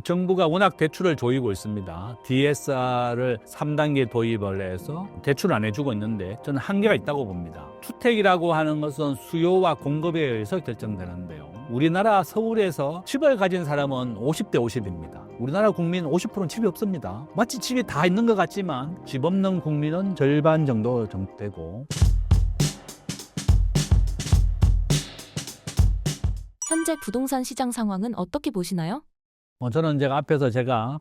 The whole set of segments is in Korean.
정부가 워낙 대출을 조이고 있습니다. DSR을 3단계 도입을 해서 대출을 안 해주고 있는데 저는 한계가 있다고 봅니다. 주택이라고 하는 것은 수요와 공급에 의해서 결정되는데요. 우리나라 서울에서 집을 가진 사람은 50대 50입니다. 우리나라 국민 50%는 집이 없습니다. 마치 집이 다 있는 것 같지만 집 없는 국민은 절반 정도 되고. 현재 부동산 시장 상황은 어떻게 보시나요? 저는 앞에서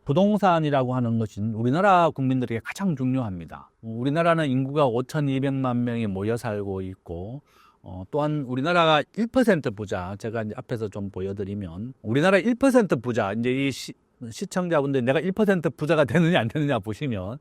부동산이라고 하는 것은 우리나라 국민들에게 가장 중요합니다. 우리나라는 인구가 5,200만 명이 모여 살고 있고, 또한 우리나라가 1% 부자, 제가 이제 앞에서 좀 보여드리면, 우리나라 1% 부자, 이제 이 시청자분들 내가 1% 부자가 되느냐 안 되느냐 보시면,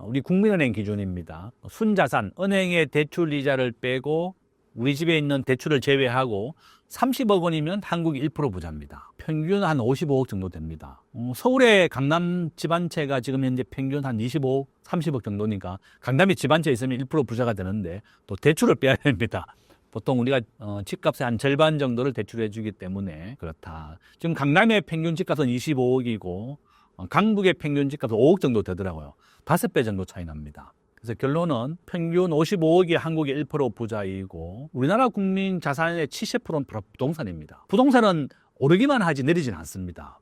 우리 국민은행 기준입니다. 순자산, 은행의 대출 이자를 빼고, 우리 집에 있는 대출을 제외하고 30억 원이면 한국이 1% 부자입니다. 평균 한 55억 정도 됩니다. 서울의 강남 집안채가 지금 현재 평균 한 25억, 30억 정도니까 강남에 집안채 있으면 1% 부자가 되는데 또 대출을 빼야 됩니다. 보통 우리가 집값의 한 절반 정도를 대출해 주기 때문에 그렇다. 지금 강남의 평균 집값은 25억이고 강북의 평균 집값은 5억 정도 되더라고요. 5배 정도 차이 납니다. 그래서 결론은 평균 55억이 한국의 1% 부자이고 우리나라 국민 자산의 70%는 부동산입니다. 부동산은 오르기만 하지 내리진 않습니다.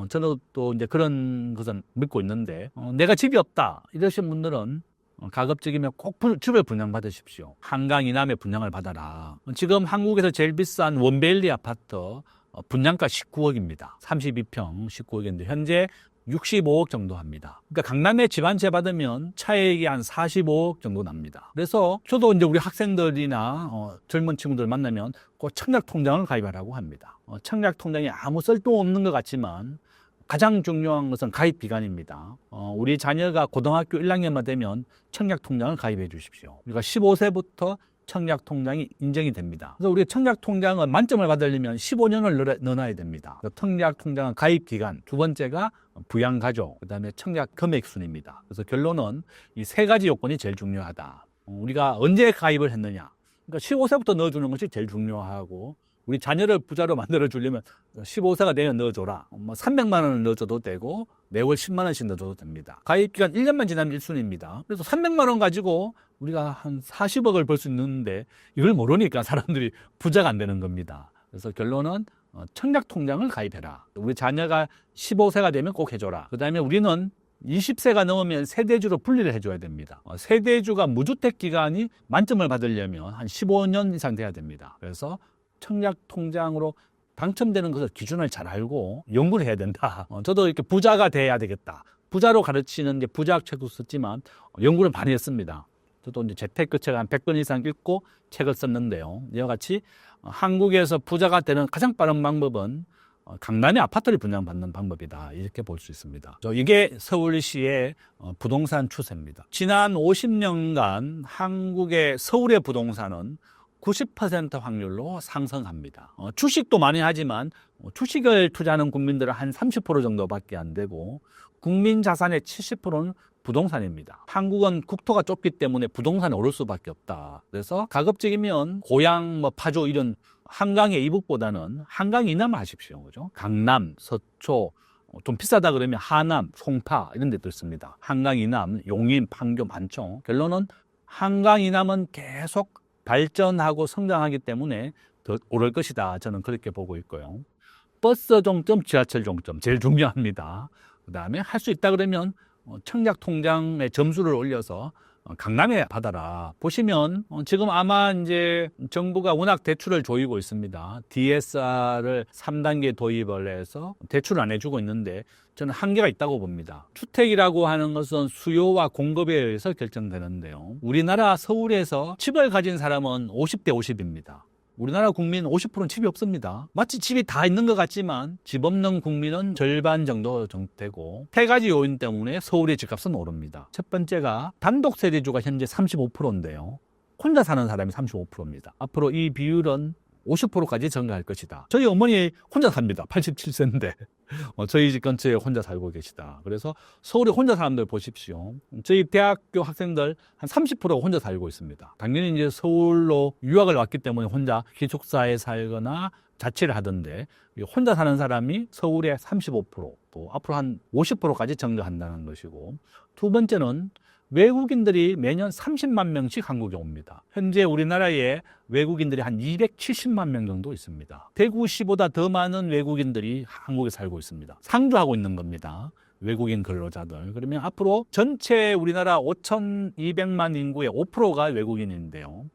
저는 또 이제 그런 것은 믿고 있는데 내가 집이 없다 이러신 분들은 가급적이면 꼭 집을 분양받으십시오. 한강 이남에 분양을 받아라. 지금 한국에서 제일 비싼 원베일리 아파트 분양가 19억입니다. 32평 19억인데 현재 65억 정도 합니다. 그러니까 강남에 집 한 채 받으면 차액이 한 45억 정도 납니다. 그래서 저도 이제 우리 학생들이나 젊은 친구들 만나면 꼭 청약통장을 가입하라고 합니다. 청약통장이 아무 쓸데없는 것 같지만 가장 중요한 것은 가입 기간입니다. 우리 자녀가 고등학교 1학년만 되면 청약통장을 가입해 주십시오. 그러니까 15세부터 청약통장이 인정이 됩니다. 그래서 우리가 청약통장은 만점을 받으려면 15년을 넣어놔야 됩니다. 청약통장은 가입기간, 두 번째가 부양가족, 그 다음에 청약 금액순입니다. 그래서 결론은 이 세 가지 요건이 제일 중요하다. 우리가 언제 가입을 했느냐. 그러니까 15세부터 넣어주는 것이 제일 중요하고 우리 자녀를 부자로 만들어주려면 15세가 되면 넣어줘라. 300만 원을 넣어줘도 되고 매월 10만 원씩 넣어줘도 됩니다. 가입기간 1년만 지나면 1순위입니다. 그래서 300만 원 가지고 우리가 한 40억을 벌 수 있는데 이걸 모르니까 사람들이 부자가 안 되는 겁니다. 그래서 결론은 청약통장을 가입해라. 우리 자녀가 15세가 되면 꼭 해줘라. 그 다음에 우리는 20세가 넘으면 세대주로 분리를 해줘야 됩니다. 세대주가 무주택 기간이 만점을 받으려면 한 15년 이상 돼야 됩니다. 그래서 청약통장으로 당첨되는 것을 기준을 잘 알고 연구를 해야 된다. 저도 이렇게 부자가 돼야 되겠다. 부자로 가르치는 이제 부자학 책도 썼지만 연구를 많이 했습니다. 저도 이제 재테크 책을 한 100권 이상 읽고 책을 썼는데요. 이와 같이 한국에서 부자가 되는 가장 빠른 방법은 강남의 아파트를 분양받는 방법이다. 이렇게 볼 수 있습니다. 이게 서울시의 부동산 추세입니다. 지난 50년간 한국의 서울의 부동산은 90% 확률로 상승합니다. 주식도 많이 하지만 주식을 투자하는 국민들은 한 30% 정도밖에 안 되고 국민 자산의 70%는 부동산입니다. 한국은 국토가 좁기 때문에 부동산이 오를 수밖에 없다. 그래서 가급적이면 고향, 파주 이런 한강의 이북보다는 한강 이남을 하십시오. 그죠? 강남, 서초, 좀 비싸다 그러면 하남, 송파 이런 데도 있습니다. 한강 이남, 용인, 판교 많죠. 결론은 한강 이남은 계속 발전하고 성장하기 때문에 더 오를 것이다. 저는 그렇게 보고 있고요. 버스 종점, 지하철 종점 제일 중요합니다. 그 다음에 할 수 있다 그러면 청약통장의 점수를 올려서 강남에 받아라. 보시면 지금 아마 이제 정부가 워낙 대출을 조이고 있습니다. DSR을 3단계 도입을 해서 대출을 안 해주고 있는데 저는 한계가 있다고 봅니다. 주택이라고 하는 것은 수요와 공급에 의해서 결정되는데요. 우리나라 서울에서 집을 가진 사람은 50대 50입니다. 우리나라 국민 50%는 집이 없습니다. 마치 집이 다 있는 것 같지만 집 없는 국민은 절반 정도 되고 세 가지 요인 때문에 서울의 집값은 오릅니다. 첫 번째가 단독 세대주가 현재 35%인데요. 혼자 사는 사람이 35%입니다. 앞으로 이 비율은 50%까지 증가할 것이다. 저희 어머니 혼자 삽니다. 87세인데 저희 집 근처에 혼자 살고 계시다. 그래서 서울에 혼자 사람들 보십시오. 저희 대학교 학생들 한 30%가 혼자 살고 있습니다. 당연히 이제 서울로 유학을 왔기 때문에 혼자 기숙사에 살거나 자취를 하던데 혼자 사는 사람이 서울의 35%, 또 앞으로 한 50%까지 증가한다는 것이고, 두 번째는 외국인들이 매년 30만 명씩 한국에 옵니다. 현재 우리나라에 외국인들이 한 270만 명 정도 있습니다. 대구시보다 더 많은 외국인들이 한국에 살고 있습니다. 상주하고 있는 겁니다. 외국인 근로자들. 그러면 앞으로 전체 우리나라 5,200만 인구의 5%가 외국인인데요.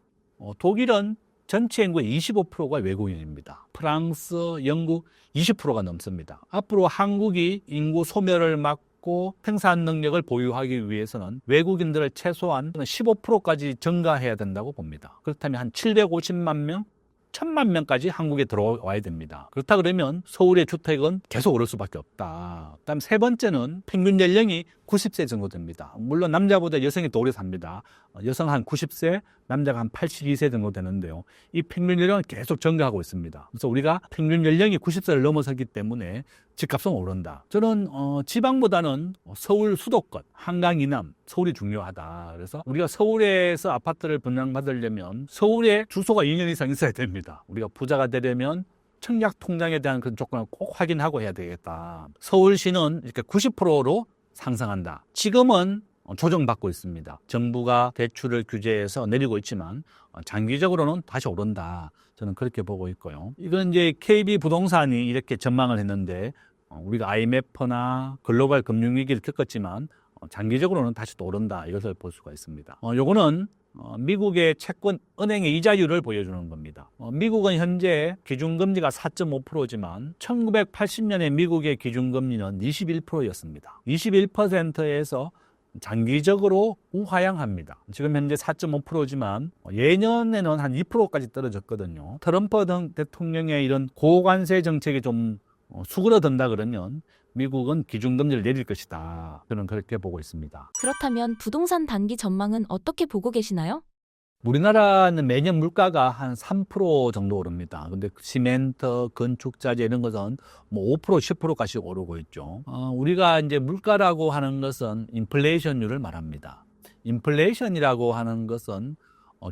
독일은 전체 인구의 25%가 외국인입니다. 프랑스, 영국 20%가 넘습니다. 앞으로 한국이 인구 소멸을 막고 생산 능력을 보유하기 위해서는 외국인들을 최소한 15%까지 증가해야 된다고 봅니다. 그렇다면 한 750만 명, 1,000만 명까지 한국에 들어와야 됩니다. 그렇다 그러면 서울의 주택은 계속 오를 수밖에 없다. 그다음 세 번째는 평균 연령이 90세 정도 됩니다. 물론 남자보다 여성이 더 오래 삽니다. 여성 한 90세, 남자가 한 82세 정도 되는데요. 이 평균 연령은 계속 증가하고 있습니다. 그래서 우리가 평균 연령이 90세를 넘어서기 때문에 집값은 오른다. 저는 지방보다는 서울 수도권, 한강 이남, 서울이 중요하다. 그래서 우리가 서울에서 아파트를 분양받으려면 서울에 주소가 2년 이상 있어야 됩니다. 우리가 부자가 되려면 청약 통장에 대한 그런 조건을 꼭 확인하고 해야 되겠다. 서울시는 이렇게 90%로 상승한다. 지금은 조정받고 있습니다. 정부가 대출을 규제해서 내리고 있지만 장기적으로는 다시 오른다. 저는 그렇게 보고 있고요. 이건 이제 KB 부동산이 이렇게 전망을 했는데 우리가 IMF나 글로벌 금융위기를 겪었지만 장기적으로는 다시 또 오른다. 이것을 볼 수가 있습니다. 요거는 미국의 채권 은행의 이자율을 보여주는 겁니다. 미국은 현재 기준금리가 4.5%지만 1980년에 미국의 기준금리는 21%였습니다. 21%에서 장기적으로 우하향합니다. 지금 현재 4.5%지만 예년에는 한 2%까지 떨어졌거든요. 트럼프 대통령의 이런 고관세 정책이 좀 수그러든다 그러면 미국은 기준금리를 내릴 것이다. 저는 그렇게 보고 있습니다. 그렇다면 부동산 단기 전망은 어떻게 보고 계시나요? 우리나라는 매년 물가가 한 3% 정도 오릅니다. 근데 시멘트, 건축자재 이런 것은 뭐 5%, 10%까지 오르고 있죠. 우리가 이제 물가라고 하는 것은 인플레이션율을 말합니다. 인플레이션이라고 하는 것은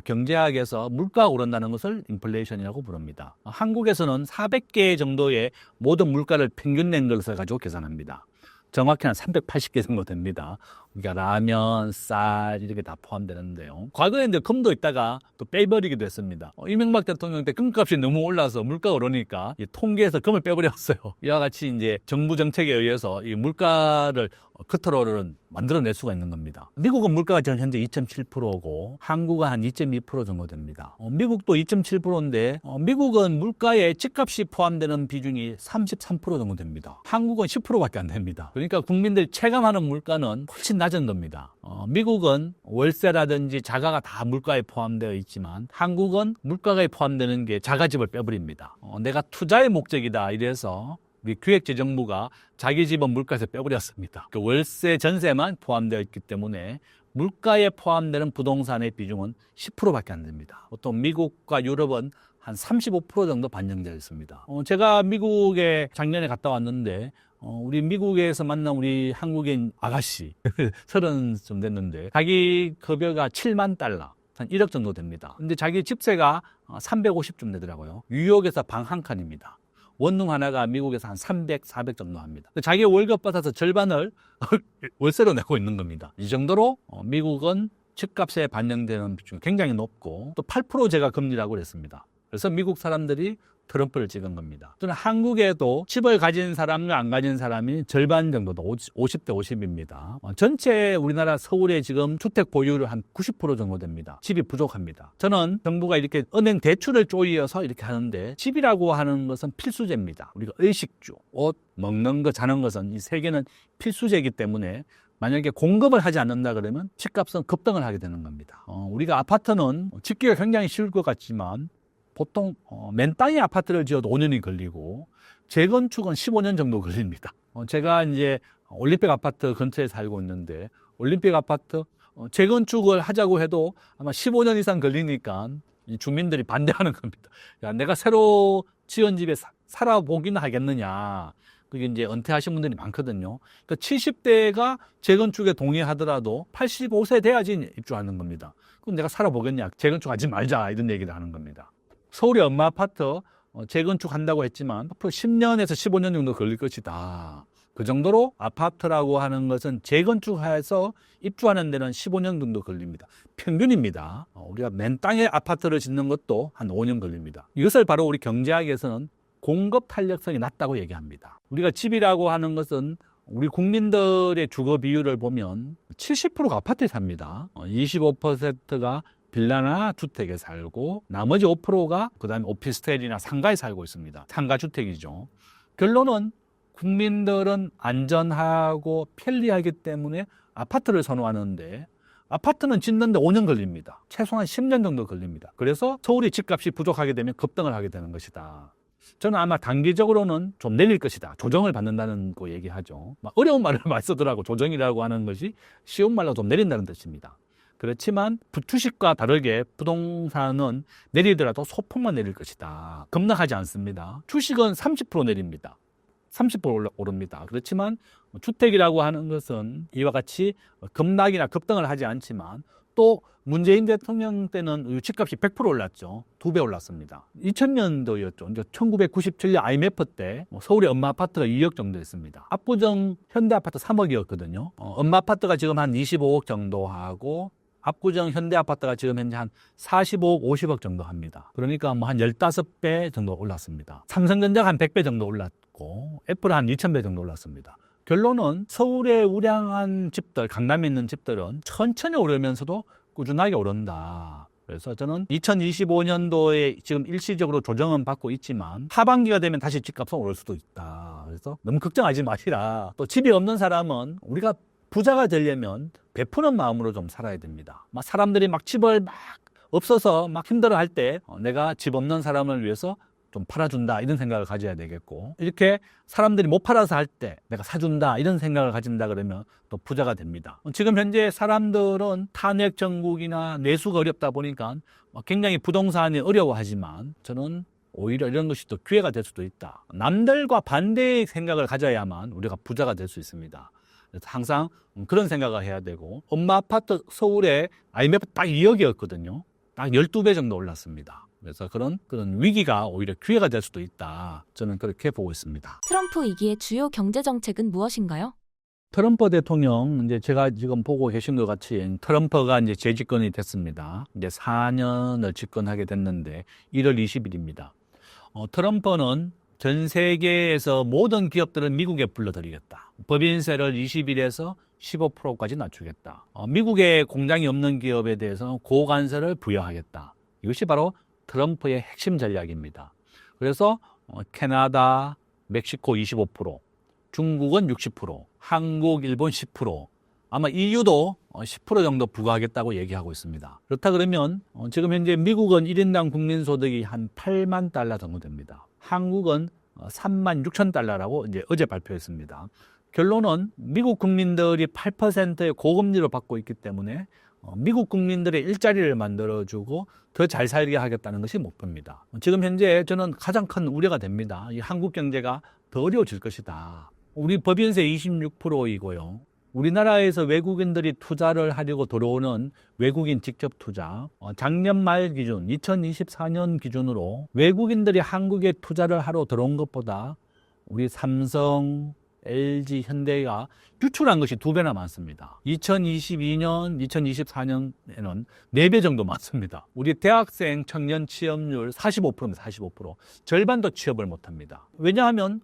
경제학에서 물가가 오른다는 것을 인플레이션이라고 부릅니다. 한국에서는 400개 정도의 모든 물가를 평균 낸 것을 가지고 계산합니다. 정확히 한 380개 정도 됩니다. 그러니까 라면, 쌀 이렇게 다 포함되는데요. 과거에 이제 금도 있다가 또 빼버리기도 했습니다. 이명박 대통령 때 금값이 너무 올라서 물가가 오르니까 통계에서 금을 빼버렸어요. 이와 같이 이제 정부 정책에 의해서 이 물가를 컨트롤을 만들어낼 수가 있는 겁니다. 미국은 물가가 지금 현재 2.7%고 한국은 한 2.2% 정도 됩니다. 미국도 2.7%인데 미국은 물가에 집값이 포함되는 비중이 33% 정도 됩니다. 한국은 10%밖에 안 됩니다. 그러니까 국민들이 체감하는 물가는 훨씬 낮은 겁니다. 미국은 월세라든지 자가가 다 물가에 포함되어 있지만 한국은 물가에 포함되는 게 자가집을 빼버립니다. 내가 투자의 목적이다 이래서 우리 기획재정부가 자기 집은 물가에서 빼버렸습니다. 그 월세 전세만 포함되어 있기 때문에 물가에 포함되는 부동산의 비중은 10%밖에 안 됩니다. 보통 미국과 유럽은 한 35% 정도 반영되어 있습니다. 제가 미국에 작년에 갔다 왔는데 우리 미국에서 만난 우리 한국인 아가씨 30좀 됐는데 자기 급여가 7만 달러 한 1억 정도 됩니다. 근데 자기 집세가 350좀 되더라고요. 뉴욕에서 방 한 칸입니다. 원룸 하나가 미국에서 한 300, 400 정도 합니다. 자기 월급 받아서 절반을 월세로 내고 있는 겁니다. 이 정도로 미국은 집값에 반영되는 비중이 굉장히 높고 또 8% 제가 금리라고 그랬습니다. 그래서 미국 사람들이 트럼프를 찍은 겁니다. 또는 한국에도 집을 가진 사람과 안 가진 사람이 절반 정도도 50대 50입니다. 전체 우리나라 서울에 지금 주택 보유율 한 90% 정도 됩니다. 집이 부족합니다. 저는 정부가 이렇게 은행 대출을 쪼이어서 이렇게 하는데 집이라고 하는 것은 필수제입니다. 우리가 의식주, 옷, 먹는 거, 자는 것은 이 세 개는 필수제이기 때문에 만약에 공급을 하지 않는다 그러면 집값은 급등을 하게 되는 겁니다. 우리가 아파트는 짓기가 굉장히 쉬울 것 같지만 보통 맨 땅에 아파트를 지어도 5년이 걸리고 재건축은 15년 정도 걸립니다. 제가 이제 올림픽 아파트 근처에 살고 있는데 올림픽 아파트 재건축을 하자고 해도 아마 15년 이상 걸리니까 이 주민들이 반대하는 겁니다. 야, 내가 새로 지은 집에 살아보기는 하겠느냐. 그게 이제 은퇴하신 분들이 많거든요. 그러니까 70대가 재건축에 동의하더라도 85세 돼야지 입주하는 겁니다. 그럼 내가 살아보겠냐. 재건축하지 말자. 이런 얘기를 하는 겁니다. 서울의 엄마 아파트 재건축한다고 했지만 앞으로 10년에서 15년 정도 걸릴 것이다. 그 정도로 아파트라고 하는 것은 재건축해서 입주하는 데는 15년 정도 걸립니다. 평균입니다. 우리가 맨 땅에 아파트를 짓는 것도 한 5년 걸립니다. 이것을 바로 우리 경제학에서는 공급 탄력성이 낮다고 얘기합니다. 우리가 집이라고 하는 것은 우리 국민들의 주거 비율을 보면 70%가 아파트에 삽니다. 25%가 빌라나 주택에 살고 나머지 5%가 그다음에 오피스텔이나 상가에 살고 있습니다. 상가 주택이죠. 결론은 국민들은 안전하고 편리하기 때문에 아파트를 선호하는데 아파트는 짓는데 5년 걸립니다. 최소한 10년 정도 걸립니다. 그래서 서울이 집값이 부족하게 되면 급등을 하게 되는 것이다. 저는 아마 단기적으로는 좀 내릴 것이다. 조정을 받는다는 거 얘기하죠. 어려운 말을 많이 쓰더라고. 조정이라고 하는 것이 쉬운 말로 좀 내린다는 뜻입니다. 그렇지만 주식과 다르게 부동산은 내리더라도 소폭만 내릴 것이다. 급락하지 않습니다. 주식은 30% 내립니다. 30% 오릅니다. 그렇지만 주택이라고 하는 것은 이와 같이 급락이나 급등을 하지 않지만 또 문재인 대통령 때는 집값이 100% 올랐죠. 2배 올랐습니다. 2000년도였죠. 이제 1997년 IMF 때 서울의 엄마 아파트가 2억 정도 했습니다. 압구정 현대 아파트 3억이었거든요. 엄마 아파트가 지금 한 25억 정도 하고 압구정 현대 아파트가 지금 현재 한 45억, 50억 정도 합니다. 그러니까 뭐 한 15배 정도 올랐습니다. 삼성전자가 한 100배 정도 올랐고 애플은 한 2000배 정도 올랐습니다. 결론은 서울의 우량한 집들, 강남에 있는 집들은 천천히 오르면서도 꾸준하게 오른다. 그래서 저는 2025년도에 지금 일시적으로 조정은 받고 있지만 하반기가 되면 다시 집값은 오를 수도 있다. 그래서 너무 걱정하지 마시라. 또 집이 없는 사람은 우리가 부자가 되려면 베푸는 마음으로 좀 살아야 됩니다. 사람들이 집을 없어서 힘들어할 때 내가 집 없는 사람을 위해서 좀 팔아준다 이런 생각을 가져야 되겠고 이렇게 사람들이 못 팔아서 할 때 내가 사준다 이런 생각을 가진다 그러면 또 부자가 됩니다. 지금 현재 사람들은 탄핵 정국이나 내수가 어렵다 보니까 굉장히 부동산이 어려워하지만 저는 오히려 이런 것이 또 기회가 될 수도 있다. 남들과 반대의 생각을 가져야만 우리가 부자가 될 수 있습니다. 그래서 항상 그런 생각을 해야 되고 엄마 아파트 서울에 IMF 딱 2억이었거든요. 딱 12배 정도 올랐습니다. 그래서 그런 위기가 오히려 기회가 될 수도 있다. 저는 그렇게 보고 있습니다. 트럼프 2기의 주요 경제 정책은 무엇인가요? 트럼프 대통령 이제 제가 지금 보고 계신 것 같이 트럼프가 이제 재집권이 됐습니다. 이제 4년을 집권하게 됐는데 1월 20일입니다. 트럼프는 전 세계에서 모든 기업들을 미국에 불러들이겠다. 법인세를 20일에서 15%까지 낮추겠다. 미국에 공장이 없는 기업에 대해서는 고관세를 부여하겠다. 이것이 바로 트럼프의 핵심 전략입니다. 그래서 캐나다, 멕시코 25%, 중국은 60%, 한국, 일본 10%, 아마 EU도 10% 정도 부과하겠다고 얘기하고 있습니다. 그렇다 그러면 지금 현재 미국은 1인당 국민소득이 한 8만 달러 정도 됩니다. 한국은 3만 6천 달러라고 이제 어제 발표했습니다. 결론은 미국 국민들이 8%의 고금리를 받고 있기 때문에 미국 국민들의 일자리를 만들어주고 더 잘 살게 하겠다는 것이 목표입니다. 지금 현재 저는 가장 큰 우려가 됩니다. 이 한국 경제가 더 어려워질 것이다. 우리 법인세 26%이고요. 우리나라에서 외국인들이 투자를 하려고 들어오는 외국인 직접 투자, 작년 말 기준 2024년 기준으로 외국인들이 한국에 투자를 하러 들어온 것보다 우리 삼성, LG, 현대가 유출한 것이 2배나 많습니다. 2022년, 2024년에는 4배 정도 많습니다. 우리 대학생 청년 취업률 45%입니다. 45%. 절반도 취업을 못합니다. 왜냐하면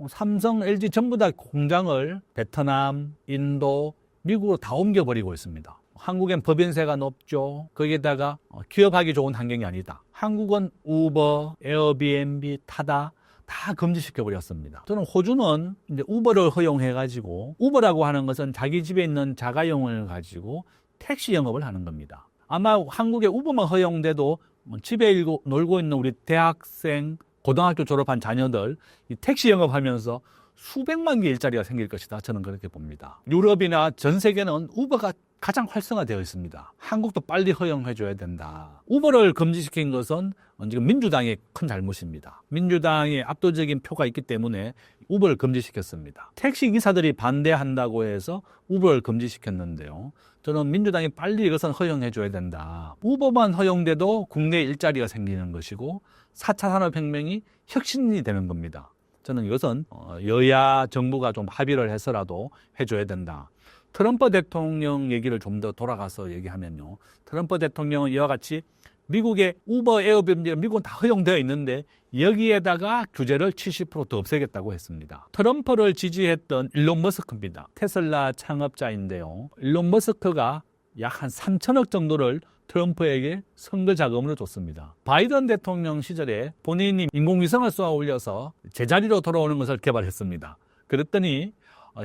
삼성, LG 전부 다 공장을 베트남, 인도, 미국으로 다 옮겨버리고 있습니다. 한국엔 법인세가 높죠. 거기에다가 기업하기 좋은 환경이 아니다. 한국은 우버, 에어비앤비, 타다 다 금지시켜버렸습니다. 저는 호주는 이제 우버를 허용해가지고 우버라고 하는 것은 자기 집에 있는 자가용을 가지고 택시 영업을 하는 겁니다. 아마 한국에 우버만 허용돼도 집에 놀고 있는 우리 대학생, 고등학교 졸업한 자녀들 이 택시 영업하면서 수백만 개 일자리가 생길 것이다. 저는 그렇게 봅니다. 유럽이나 전 세계는 우버가 가장 활성화되어 있습니다. 한국도 빨리 허용해줘야 된다. 우버를 금지시킨 것은 지금 민주당의 큰 잘못입니다. 민주당의 압도적인 표가 있기 때문에 우버를 금지시켰습니다. 택시 기사들이 반대한다고 해서 우버를 금지시켰는데요. 저는 민주당이 빨리 이것은 허용해줘야 된다. 우버만 허용돼도 국내 일자리가 생기는 것이고 4차 산업혁명이 혁신이 되는 겁니다. 저는 이것은 여야 정부가 좀 합의를 해서라도 해줘야 된다. 트럼프 대통령 얘기를 좀 더 돌아가서 얘기하면요. 트럼프 대통령은 이와 같이 미국의 우버, 에어비앤비가 미국은 다 허용되어 있는데 여기에다가 규제를 70% 더 없애겠다고 했습니다. 트럼프를 지지했던 일론 머스크입니다. 테슬라 창업자인데요. 일론 머스크가 약 한 3천억 정도를 트럼프에게 선거 자금으로 줬습니다. 바이든 대통령 시절에 본인이 인공위성을 쏘아 올려서 제자리로 돌아오는 것을 개발했습니다. 그랬더니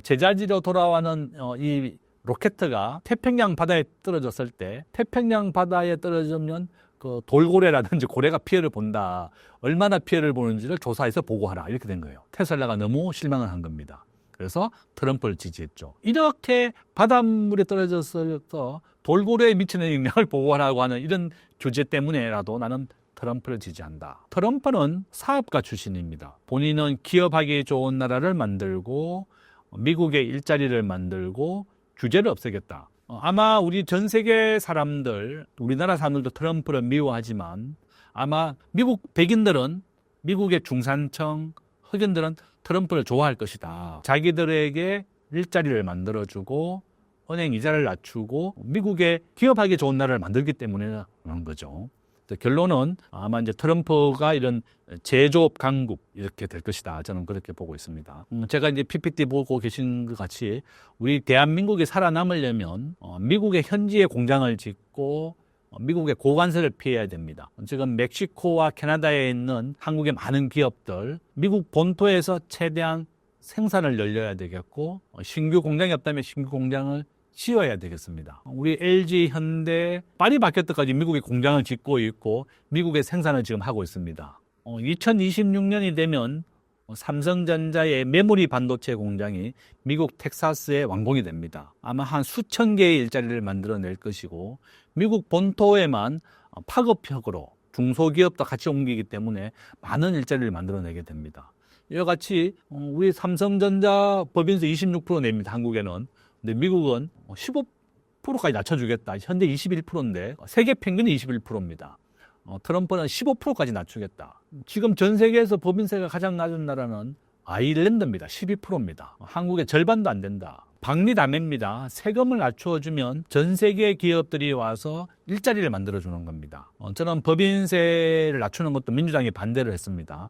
제자리로 돌아가는 이 로켓가 태평양 바다에 떨어졌을 때 태평양 바다에 떨어지면 그 돌고래라든지 고래가 피해를 본다. 얼마나 피해를 보는지를 조사해서 보고하라. 이렇게 된 거예요. 테슬라가 너무 실망을 한 겁니다. 그래서 트럼프를 지지했죠. 이렇게 바닷물에 떨어져서 돌고래에 미치는 영향을 보고하라고 하는 이런 규제 때문에라도 나는 트럼프를 지지한다. 트럼프는 사업가 출신입니다. 본인은 기업하기 좋은 나라를 만들고 미국의 일자리를 만들고 규제를 없애겠다. 아마 우리 전 세계 사람들, 우리나라 사람들도 트럼프를 미워하지만 아마 미국 백인들은 미국의 중산층, 흑인들은 트럼프를 좋아할 것이다. 자기들에게 일자리를 만들어주고 은행 이자를 낮추고 미국의 기업하기 좋은 나라를 만들기 때문에 그런 거죠. 결론은 아마 이제 트럼프가 이런 제조업 강국 이렇게 될 것이다. 저는 그렇게 보고 있습니다. 제가 이제 PPT 보고 계신 것 같이 우리 대한민국이 살아남으려면 미국의 현지에 공장을 짓고 미국의 고관세를 피해야 됩니다. 지금 멕시코와 캐나다에 있는 한국의 많은 기업들 미국 본토에서 최대한 생산을 늘려야 되겠고 신규 공장이 없다면 신규 공장을 지어야 되겠습니다. 우리 LG, 현대, 파리바게뜨까지 미국의 공장을 짓고 있고 미국의 생산을 지금 하고 있습니다. 2026년이 되면 삼성전자의 메모리 반도체 공장이 미국 텍사스에 완공이 됩니다. 아마 한 수천 개의 일자리를 만들어낼 것이고 미국 본토에만 파급력으로 중소기업도 같이 옮기기 때문에 많은 일자리를 만들어내게 됩니다. 이와 같이 우리 삼성전자 법인세 26% 냅니다. 한국에는. 근데 미국은 15%까지 낮춰주겠다. 현재 21%인데 세계 평균이 21%입니다. 트럼프는 15%까지 낮추겠다. 지금 전 세계에서 법인세가 가장 낮은 나라는 아일랜드입니다. 12%입니다. 한국의 절반도 안 된다. 박리담회입니다. 세금을 낮춰주면 전 세계 기업들이 와서 일자리를 만들어주는 겁니다. 저는 법인세를 낮추는 것도 민주당이 반대를 했습니다.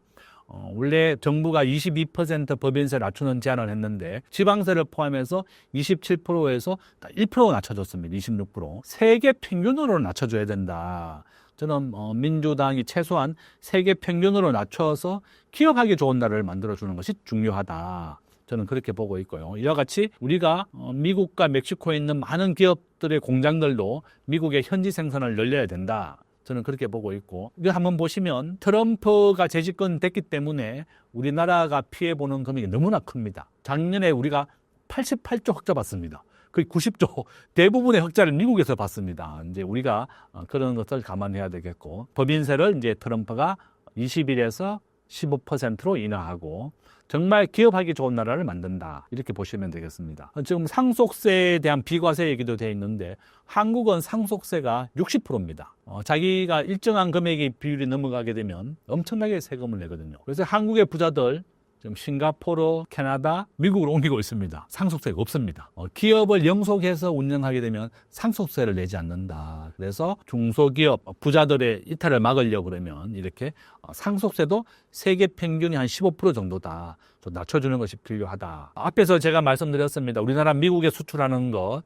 원래 정부가 22% 법인세를 낮추는 제안을 했는데 지방세를 포함해서 27%에서 1% 낮춰줬습니다. 26%. 세계 평균으로 낮춰줘야 된다. 저는 민주당이 최소한 세계 평균으로 낮춰서 기업하기 좋은 나라를 만들어주는 것이 중요하다. 저는 그렇게 보고 있고요. 이와 같이 우리가 미국과 멕시코에 있는 많은 기업들의 공장들도 미국의 현지 생산을 늘려야 된다. 저는 그렇게 보고 있고 이거 한번 보시면 트럼프가 재집권 됐기 때문에 우리나라가 피해보는 금액이 너무나 큽니다. 작년에 우리가 88조 흑자 받습니다. 거의 90조 대부분의 흑자를 미국에서 받습니다. 이제 우리가 그런 것을 감안해야 되겠고 법인세를 이제 트럼프가 20일에서 15%로 인하하고 정말 기업하기 좋은 나라를 만든다. 이렇게 보시면 되겠습니다. 지금 상속세에 대한 비과세 얘기도 되어 있는데 한국은 상속세가 60%입니다. 자기가 일정한 금액의 비율이 넘어가게 되면 엄청나게 세금을 내거든요. 그래서 한국의 부자들 지금 싱가포르, 캐나다, 미국으로 옮기고 있습니다. 상속세가 없습니다. 기업을 영속해서 운영하게 되면 상속세를 내지 않는다. 그래서 중소기업, 부자들의 이탈을 막으려고 그러면 이렇게 상속세도 세계 평균이 한 15% 정도다. 좀 낮춰주는 것이 필요하다. 앞에서 제가 말씀드렸습니다. 우리나라 미국에 수출하는 것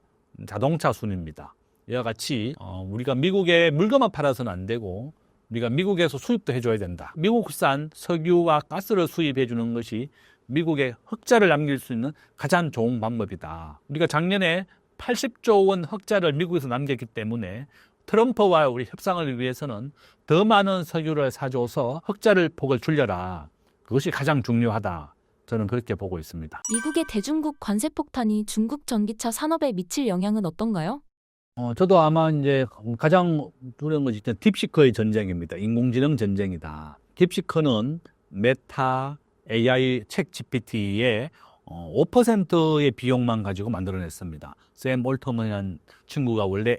자동차 순입니다. 이와 같이 우리가 미국에 물건만 팔아서는 안 되고 우리가 미국에서 수입도 해줘야 된다. 미국산 석유와 가스를 수입해 주는 것이 미국에 흑자를 남길 수 있는 가장 좋은 방법이다. 우리가 작년에 80조 원 흑자를 미국에서 남겼기 때문에 트럼프와 우리 협상을 위해서는 더 많은 석유를 사줘서 흑자를 폭을 줄여라. 그것이 가장 중요하다. 저는 그렇게 보고 있습니다. 미국의 대중국 관세 폭탄이 중국 전기차 산업에 미칠 영향은 어떤가요? 저도 아마 이제 가장 두려운 것이 딥시커의 전쟁입니다. 인공지능 전쟁이다. 딥시커는 메타 AI 책 GPT의 5%의 비용만 가지고 만들어냈습니다. 샘 올터먼이라는 친구가 원래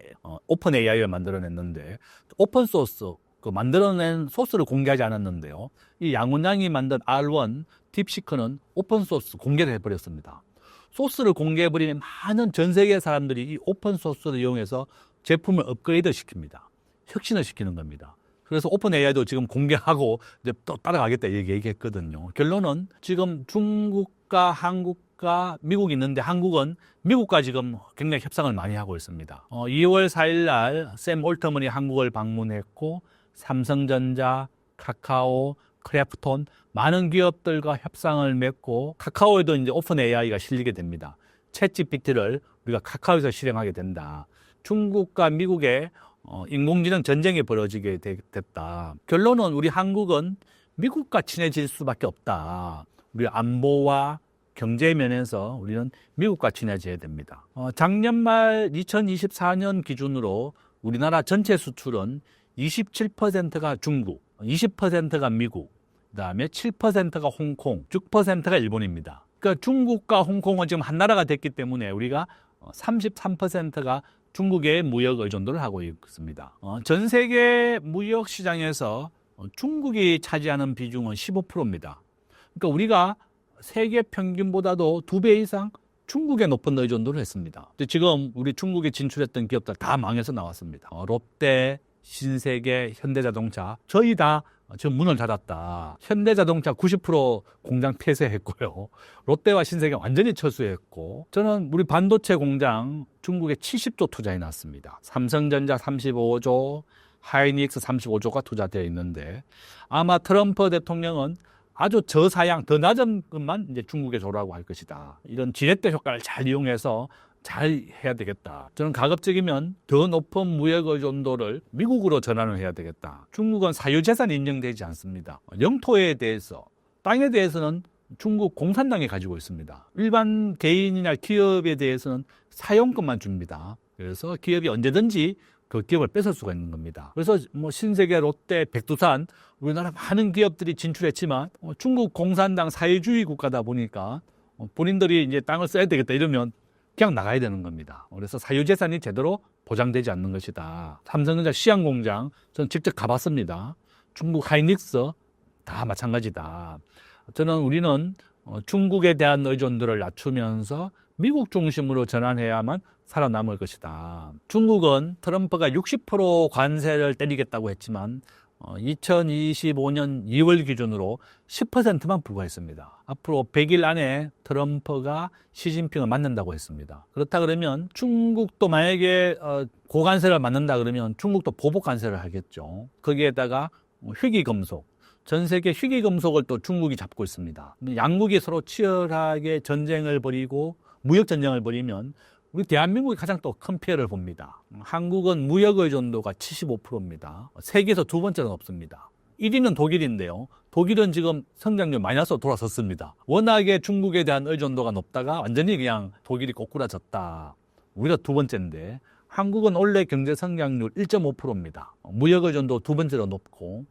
오픈 AI를 만들어냈는데 오픈 소스, 그 만들어낸 소스를 공개하지 않았는데요. 이 양훈양이 만든 R1 딥시커는 오픈 소스 공개를 해버렸습니다. 소스를 공개해버리면 많은 전 세계 사람들이 이 오픈 소스를 이용해서 제품을 업그레이드 시킵니다. 혁신을 시키는 겁니다. 그래서 오픈 AI도 지금 공개하고 이제 또 따라가겠다 얘기했거든요. 결론은 지금 중국과 한국과 미국이 있는데 한국은 미국과 지금 굉장히 협상을 많이 하고 있습니다. 2월 4일 날 샘 올터먼이 한국을 방문했고 삼성전자, 카카오, 크래프톤 많은 기업들과 협상을 맺고 카카오에도 이제 오픈 AI가 실리게 됩니다. 챗 GPT를 우리가 카카오에서 실행하게 된다. 중국과 미국의 인공지능 전쟁이 벌어지게 됐다. 결론은 우리 한국은 미국과 친해질 수밖에 없다. 우리 안보와 경제 면에서 우리는 미국과 친해져야 됩니다. 작년 말 2024년 기준으로 우리나라 전체 수출은 27%가 중국, 20%가 미국, 그다음에 7%가 홍콩, 6%가 일본입니다. 그러니까 중국과 홍콩은 지금 한 나라가 됐기 때문에 우리가 33%가 중국의 무역 의존도를 하고 있습니다. 전 세계 무역 시장에서 중국이 차지하는 비중은 15%입니다. 그러니까 우리가 세계 평균보다도 2배 이상 중국에 높은 의존도를 했습니다. 지금 우리 중국에 진출했던 기업들 다 망해서 나왔습니다. 롯데, 신세계, 현대자동차 저희 다 지금 문을 닫았다. 현대자동차 90% 공장 폐쇄했고요. 롯데와 신세계 완전히 철수했고 저는 우리 반도체 공장 중국에 70조 투자해 놨습니다. 삼성전자 35조, 하이닉스 35조가 투자되어 있는데 아마 트럼프 대통령은 아주 저사양, 더 낮은 것만 이제 중국에 조라고 할 것이다. 이런 지렛대 효과를 잘 이용해서 잘 해야 되겠다. 저는 가급적이면 더 높은 무역 의존도를 미국으로 전환을 해야 되겠다. 중국은 사유재산이 인정되지 않습니다. 영토에 대해서, 땅에 대해서는 중국 공산당이 가지고 있습니다. 일반 개인이나 기업에 대해서는 사용권만 줍니다. 그래서 기업이 언제든지 그 기업을 뺏을 수가 있는 겁니다. 그래서 뭐 신세계, 롯데, 백두산 우리나라 많은 기업들이 진출했지만 중국 공산당 사회주의 국가다 보니까 본인들이 이제 땅을 써야 되겠다 이러면 그냥 나가야 되는 겁니다. 그래서 사유재산이 제대로 보장되지 않는 것이다. 삼성전자 시향공장 저는 직접 가봤습니다. 중국 하이닉스 다 마찬가지다. 저는 우리는 중국에 대한 의존도를 낮추면서 미국 중심으로 전환해야만 살아남을 것이다. 중국은 트럼프가 60% 관세를 때리겠다고 했지만 2025년 2월 기준으로 10%만 부과했습니다. 앞으로 100일 안에 트럼프가 시진핑을 만난다고 했습니다. 그렇다 그러면 중국도 만약에 고관세를 맞는다 그러면 중국도 보복 관세를 하겠죠. 거기에다가 희귀금속, 전 세계 희귀금속을 또 중국이 잡고 있습니다. 양국이 서로 치열하게 전쟁을 벌이고 무역 전쟁을 벌이면 우리 대한민국이 가장 또 큰 피해를 봅니다. 한국은 무역 의존도가 75%입니다. 세계에서 두 번째는 없습니다. 1위는 독일인데요. 독일은 지금 성장률 마이너스로 돌아섰습니다. 워낙에 중국에 대한 의존도가 높다가 완전히 그냥 독일이 꼬꾸라졌다. 우리가 두 번째인데 한국은 원래 경제 성장률 1.5%입니다. 무역 의존도 두 번째로 높고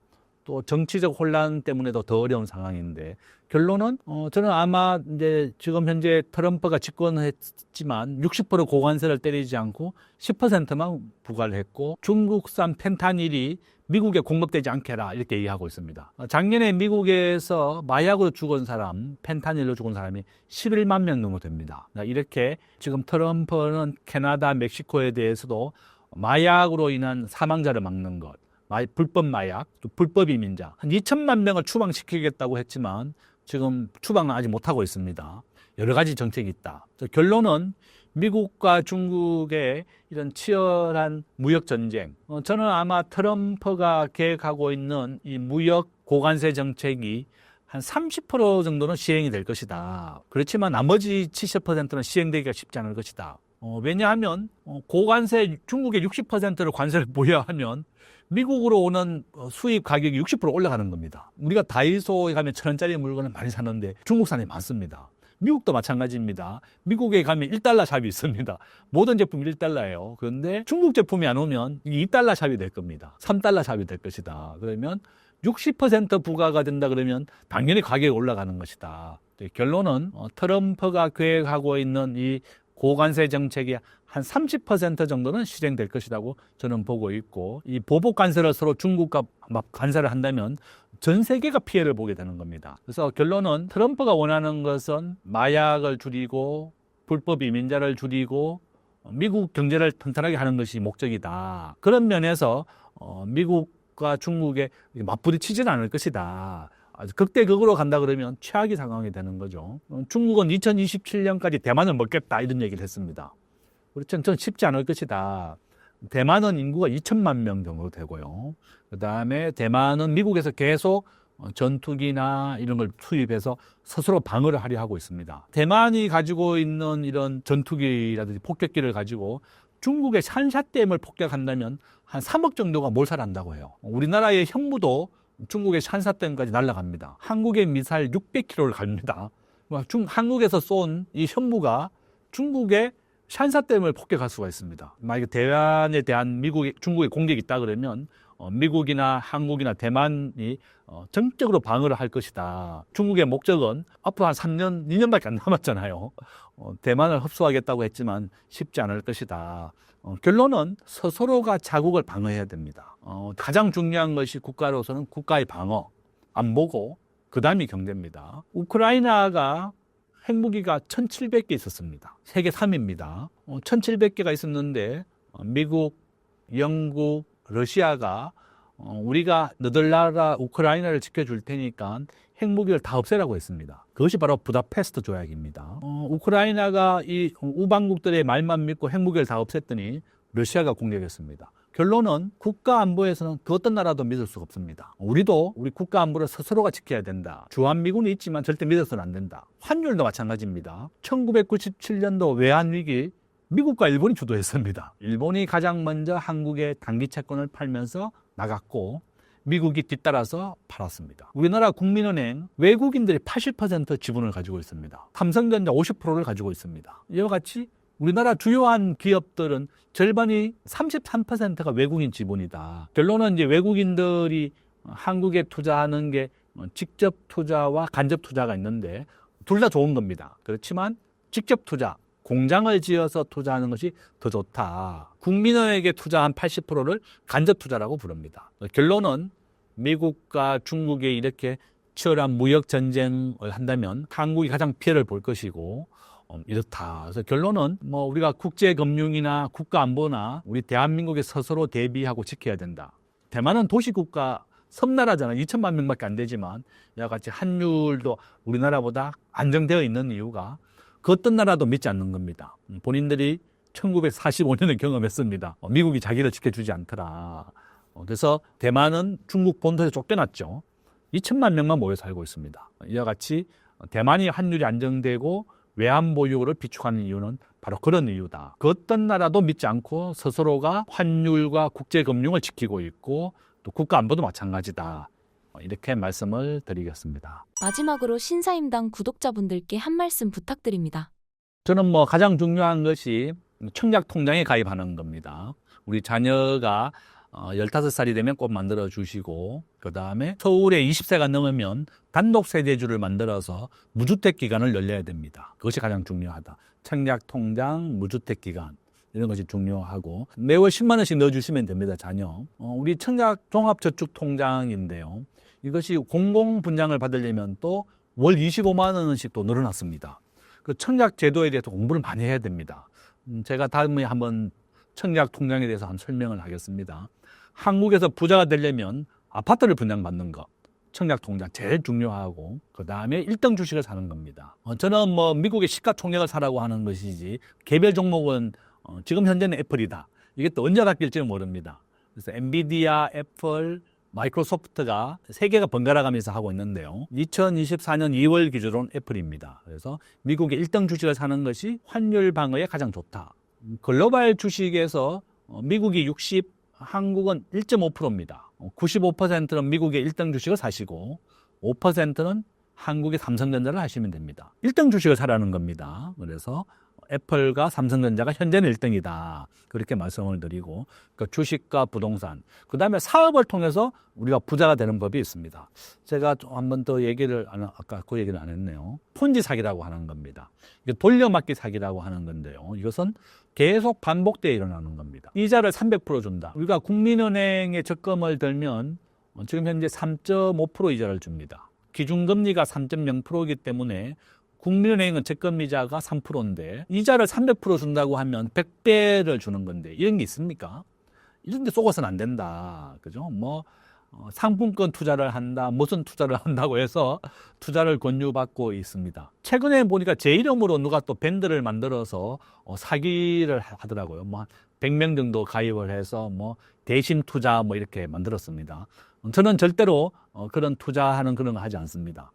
또 정치적 혼란 때문에도 더 어려운 상황인데 결론은 저는 아마 이제 지금 현재 트럼프가 집권했지만 60% 고관세를 때리지 않고 10%만 부과를 했고 중국산 펜타닐이 미국에 공급되지 않게 해라 이렇게 얘기하고 있습니다. 작년에 미국에서 마약으로 죽은 사람, 펜타닐로 죽은 사람이 11만 명 정도 됩니다. 이렇게 지금 트럼프는 캐나다, 멕시코에 대해서도 마약으로 인한 사망자를 막는 것, 불법 마약, 또 불법 이민자 한 2천만 명을 추방시키겠다고 했지만 지금 추방은 아직 못하고 있습니다. 여러 가지 정책이 있다. 결론은 미국과 중국의 이런 치열한 무역 전쟁, 저는 아마 트럼프가 계획하고 있는 이 무역 고관세 정책이 한 30% 정도는 시행이 될 것이다. 그렇지만 나머지 70%는 시행되기가 쉽지 않을 것이다. 왜냐하면 고관세 중국의 60%를 관세를 부여하면 미국으로 오는 수입 가격이 60% 올라가는 겁니다. 우리가 다이소에 가면 1,000원짜리 물건을 많이 사는데 중국산이 많습니다. 미국도 마찬가지입니다. 미국에 가면 1달러 샵이 있습니다. 모든 제품이 1달러예요. 그런데 중국 제품이 안 오면 2달러 샵이 될 겁니다. 3달러 샵이 될 것이다. 그러면 60% 부과가 된다 그러면 당연히 가격이 올라가는 것이다. 결론은 트럼프가 계획하고 있는 이 고관세 정책이 한 30% 정도는 실행될 것이라고 저는 보고 있고, 이 보복 관세를 서로 중국과 관세를 한다면 전 세계가 피해를 보게 되는 겁니다. 그래서 결론은 트럼프가 원하는 것은 마약을 줄이고 불법 이민자를 줄이고 미국 경제를 튼튼하게 하는 것이 목적이다. 그런 면에서 미국과 중국에 맞부딪히지는 않을 것이다. 아주 극대극으로 간다 그러면 최악의 상황이 되는 거죠. 중국은 2027년까지 대만을 먹겠다 이런 얘기를 했습니다. 그렇죠. 저는 쉽지 않을 것이다. 대만은 인구가 2천만 명 정도 되고요. 그 다음에 대만은 미국에서 계속 전투기나 이런 걸 투입해서 스스로 방어를 하려 하고 있습니다. 대만이 가지고 있는 이런 전투기라든지 폭격기를 가지고 중국의 샨샤댐을 폭격한다면 한 3억 정도가 몰살한다고 해요. 우리나라의 현무도 중국의 샨샤댐까지 날아갑니다. 한국의 미사일 600km를 갑니다. 한국에서 쏜 이 현무가 중국의 샨샤댐을 폭격할 수가 있습니다. 만약에 대만에 대한 중국의 공격이 있다 그러면 미국이나 한국이나 대만이 전적으로 방어를 할 것이다. 중국의 목적은 앞으로 한 3년, 2년밖에 안 남았잖아요. 대만을 흡수하겠다고 했지만 쉽지 않을 것이다. 결론은 스스로가 자국을 방어해야 됩니다. 가장 중요한 것이 국가로서는 국가의 방어, 안보고 그 다음이 경제입니다. 우크라이나가 핵무기가 1,700개 있었습니다. 세계 3위입니다. 1,700개가 있었는데 미국, 영국, 러시아가 우리가 너들 나라 우크라이나를 지켜줄 테니까 핵무기를 다 없애라고 했습니다. 그것이 바로 부다페스트 조약입니다. 우크라이나가 이 우방국들의 말만 믿고 핵무기를 다 없앴더니 러시아가 공격했습니다. 결론은 국가 안보에서는 그 어떤 나라도 믿을 수가 없습니다. 우리도 우리 국가 안보를 스스로가 지켜야 된다. 주한미군이 있지만 절대 믿어서는 안 된다. 환율도 마찬가지입니다. 1997년도 외환위기 미국과 일본이 주도했습니다. 일본이 가장 먼저 한국의 단기 채권을 팔면서 나갔고 미국이 뒤따라서 팔았습니다. 우리나라 국민은행 외국인들이 80% 지분을 가지고 있습니다. 삼성전자 50%를 가지고 있습니다. 이와 같이 우리나라 주요한 기업들은 절반이 33%가 외국인 지분이다. 결론은 이제 외국인들이 한국에 투자하는 게 직접 투자와 간접 투자가 있는데 둘 다 좋은 겁니다. 그렇지만 직접 투자, 공장을 지어서 투자하는 것이 더 좋다. 국민에게 투자한 80%를 간접 투자라고 부릅니다. 결론은 미국과 중국이 이렇게 치열한 무역 전쟁을 한다면 한국이 가장 피해를 볼 것이고 이렇다. 그래서 결론은 우리가 국제 금융이나 국가 안보나 우리 대한민국에 스스로 대비하고 지켜야 된다. 대만은 도시국가 섬나라잖아요. 2천만 명밖에 안 되지만 이와 같이 환율도 우리나라보다 안정되어 있는 이유가 그 어떤 나라도 믿지 않는 겁니다. 본인들이 1945년에 경험했습니다. 미국이 자기를 지켜주지 않더라. 그래서 대만은 중국 본토에서 쫓겨났죠. 2천만 명만 모여 살고 있습니다. 이와 같이 대만이 환율이 안정되고 외환 보유고를 비축하는 이유는 바로 그런 이유다. 그 어떤 나라도 믿지 않고 스스로가 환율과 국제금융을 지키고 있고 또 국가 안보도 마찬가지다. 이렇게 말씀을 드리겠습니다. 마지막으로 신사임당 구독자분들께 한 말씀 부탁드립니다. 저는 가장 중요한 것이 청약통장에 가입하는 겁니다. 우리 자녀가 15살이 되면 꼭 만들어 주시고 그 다음에 서울에 20세가 넘으면 단독세대주를 만들어서 무주택기간을 열려야 됩니다. 그것이 가장 중요하다. 청약통장, 무주택기간 이런 것이 중요하고 매월 10만 원씩 넣어주시면 됩니다. 자녀. 우리 청약종합저축통장인데요. 이것이 공공분양을 받으려면 또 월 25만 원씩 또 늘어났습니다. 그 청약제도에 대해서 공부를 많이 해야 됩니다. 제가 다음에 한번 청약통장에 대해서 한번 설명을 하겠습니다. 한국에서 부자가 되려면 아파트를 분양받는 것, 청약통장 제일 중요하고 그 다음에 1등 주식을 사는 겁니다. 저는 미국의 시가총액을 사라고 하는 것이지 개별 종목은 지금 현재는 애플이다. 이게 또 언제 바뀔지는 모릅니다. 그래서 엔비디아, 애플, 마이크로소프트가 세 개가 번갈아 가면서 하고 있는데요. 2024년 2월 기준으로는 애플입니다. 그래서 미국의 1등 주식을 사는 것이 환율 방어에 가장 좋다. 글로벌 주식에서 미국이 60, 한국은 1.5%입니다. 95%는 미국의 1등 주식을 사시고 5%는 한국의 삼성전자를 하시면 됩니다. 1등 주식을 사라는 겁니다. 그래서 애플과 삼성전자가 현재는 1등이다. 그렇게 말씀을 드리고, 그러니까 주식과 부동산, 그 다음에 사업을 통해서 우리가 부자가 되는 법이 있습니다. 제가 한 번 더 아까 그 얘기를 안 했네요. 폰지 사기라고 하는 겁니다. 이게 돌려막기 사기라고 하는 건데요. 이것은 계속 반복되어 일어나는 겁니다. 이자를 300% 준다. 우리가 국민은행에 적금을 들면 지금 현재 3.5% 이자를 줍니다. 기준금리가 3.0%이기 때문에 국민은행은 적금이자가 3%인데 이자를 300% 준다고 하면 100배를 주는 건데 이런 게 있습니까? 이런 데 속아서는 안 된다. 그죠? 상품권 투자를 한다, 무슨 투자를 한다고 해서 투자를 권유받고 있습니다. 최근에 보니까 제 이름으로 누가 또 밴드를 만들어서 사기를 하더라고요. 100명 정도 가입을 해서 대신 투자 이렇게 만들었습니다. 저는 절대로 그런 투자하는 그런 거 하지 않습니다.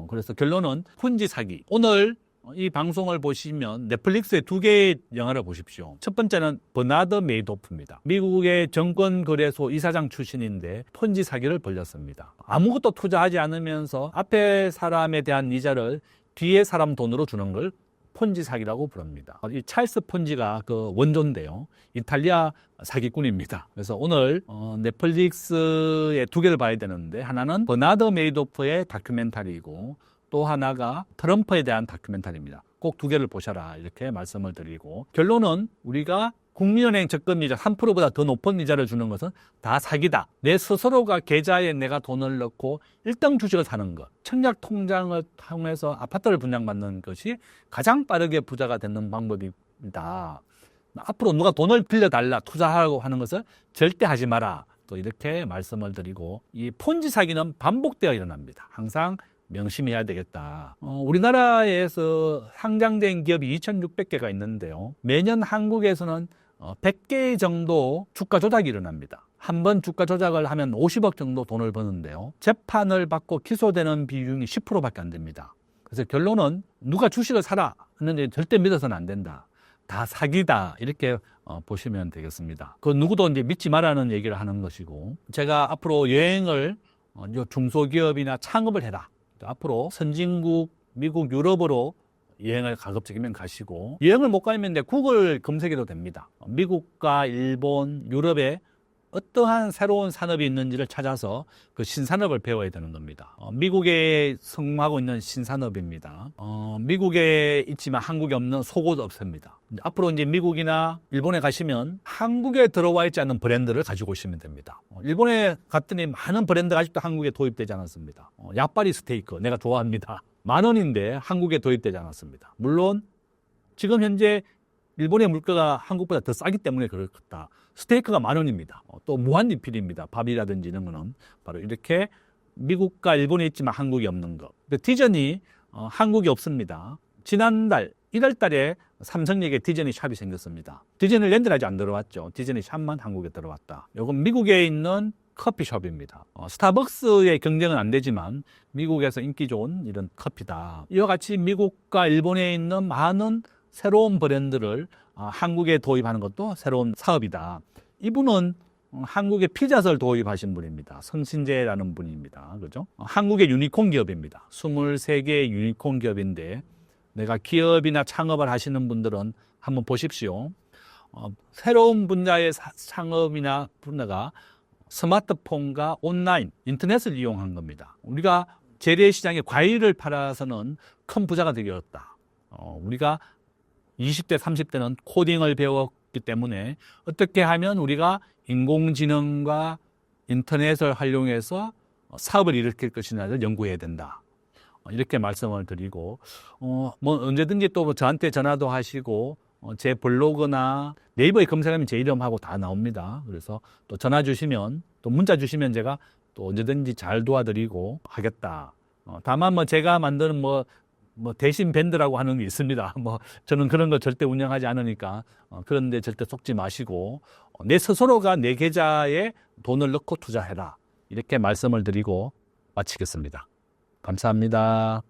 그래서 결론은 폰지 사기. 오늘 이 방송을 보시면 넷플릭스의 2개의 영화를 보십시오. 첫 번째는 버나드 메이도프입니다. 미국의 정권거래소 이사장 출신인데 폰지 사기를 벌였습니다. 아무것도 투자하지 않으면서 앞에 사람에 대한 이자를 뒤에 사람 돈으로 주는 걸 폰지 사기라고 부릅니다. 이 찰스 폰지가 그 원조인데요. 이탈리아 사기꾼입니다. 그래서 오늘 넷플릭스의 2개를 봐야 되는데 하나는 버나드 메이도프의 다큐멘터리이고 또 하나가 트럼프에 대한 다큐멘터리입니다. 꼭 2개를 보셔라 이렇게 말씀을 드리고 결론은 우리가 국민은행 적금이자 3%보다 더 높은 이자를 주는 것은 다 사기다. 내 스스로가 계좌에 내가 돈을 넣고 1등 주식을 사는 것. 청약 통장을 통해서 아파트를 분양받는 것이 가장 빠르게 부자가 되는 방법입니다. 앞으로 누가 돈을 빌려달라 투자하라고 하는 것을 절대 하지 마라. 또 이렇게 말씀을 드리고 이 폰지 사기는 반복되어 일어납니다. 항상 명심해야 되겠다. 우리나라에서 상장된 기업이 2,600개가 있는데요. 매년 한국에서는 100개 정도 주가 조작이 일어납니다. 한 번 주가 조작을 하면 50억 정도 돈을 버는데요. 재판을 받고 기소되는 비중이 10%밖에 안 됩니다. 그래서 결론은 누가 주식을 사라 하는데 절대 믿어서는 안 된다. 다 사기다. 이렇게 보시면 되겠습니다. 그 누구도 이제 믿지 말라는 얘기를 하는 것이고 제가 앞으로 여행을 중소기업이나 창업을 해라. 앞으로 선진국, 미국, 유럽으로 여행을 가급적이면 가시고 여행을 못 가면 구글 검색해도 됩니다. 미국과 일본, 유럽에 어떠한 새로운 산업이 있는지를 찾아서 그 신산업을 배워야 되는 겁니다. 미국에 성공하고 있는 신산업입니다. 미국에 있지만 한국에 없는 속옷 업체입니다. 앞으로 이제 미국이나 일본에 가시면 한국에 들어와 있지 않은 브랜드를 가지고 오시면 됩니다. 일본에 갔더니 많은 브랜드가 아직도 한국에 도입되지 않았습니다. 야빠리 스테이크 내가 좋아합니다. 10,000원인데 한국에 도입되지 않았습니다. 물론 지금 현재 일본의 물가가 한국보다 더 싸기 때문에 그렇다. 스테이크가 10,000원입니다. 또 무한리필입니다. 밥이라든지 이런 거는 바로 이렇게 미국과 일본에 있지만 한국이 없는 것. 디즈니 한국이 없습니다. 지난달 1월 달에 삼성역에 디즈니 샵이 생겼습니다. 디즈니랜드는 아직 안 들어왔죠. 디즈니 샵만 한국에 들어왔다. 이건 미국에 있는 커피숍입니다. 스타벅스의 경쟁은 안 되지만 미국에서 인기 좋은 이런 커피다. 이와 같이 미국과 일본에 있는 많은 새로운 브랜드를 한국에 도입하는 것도 새로운 사업이다. 이분은 한국의 피자설 도입하신 분입니다. 성신재라는 분입니다. 그죠? 한국의 유니콘 기업입니다. 23개의 유니콘 기업인데 내가 기업이나 창업을 하시는 분들은 한번 보십시오. 새로운 분야의 창업이나 분야가 스마트폰과 온라인, 인터넷을 이용한 겁니다. 우리가 재래시장에 과일을 팔아서는 큰 부자가 되기 어렵다. 우리가 20대, 30대는 코딩을 배웠기 때문에 어떻게 하면 우리가 인공지능과 인터넷을 활용해서 사업을 일으킬 것이냐를 연구해야 된다. 이렇게 말씀을 드리고, 언제든지 또 저한테 전화도 하시고, 제 블로그나 네이버에 검색하면 제 이름하고 다 나옵니다. 그래서 또 전화 주시면, 또 문자 주시면 제가 또 언제든지 잘 도와드리고 하겠다. 다만 제가 만드는 대신 밴드라고 하는 게 있습니다. 저는 그런 거 절대 운영하지 않으니까 그런데 절대 속지 마시고 내 스스로가 내 계좌에 돈을 넣고 투자해라. 이렇게 말씀을 드리고 마치겠습니다. 감사합니다.